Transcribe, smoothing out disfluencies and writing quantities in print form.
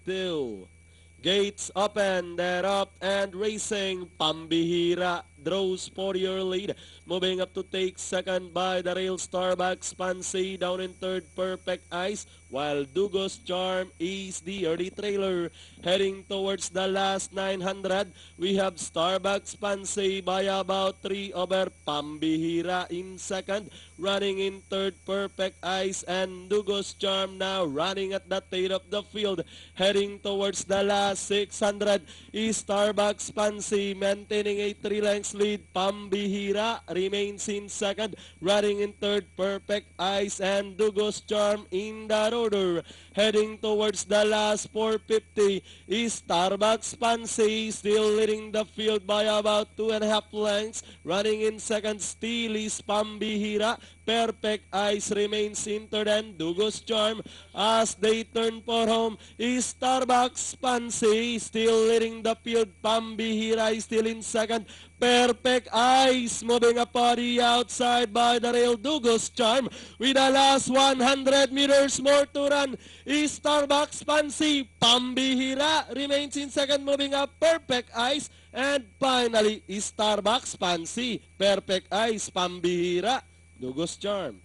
2. Gates open, they're up and racing. Pambihira draws for your lead. Moving up to take second by the rail, Starbucks Pansy down in third, Perfect Ice. While Dugos Charm is the early trailer. Heading towards the last 900, we have Starbucks Pansy by about 3 over Pambihira in second. Running in third, Perfect Ice, and Dugos Charm now running at the tail of the field. Heading towards the last 600 is Starbucks Pansy maintaining a 3 lengths lead. Pambihira remains in second. Running in third, Perfect Ice, and Dugos Charm in that order. Heading towards the last 450 is Starbucks Pansy still leading the field by about 2.5 lengths. Running in second still is Pambihira. Perfect Ice remains in third, and Dugos Charm as they turn for home is Starbucks Pansy still leading the field. Pambihira is still in second. Perfect Ice moving up on the outside by the rail. Dugos Charm with the last 100 meters more to run is Starbucks Pansy. Pambihira remains in second, moving up Perfect Ice, and finally is Starbucks Pansy. Perfect Ice, Pambihira, Dugos Charm.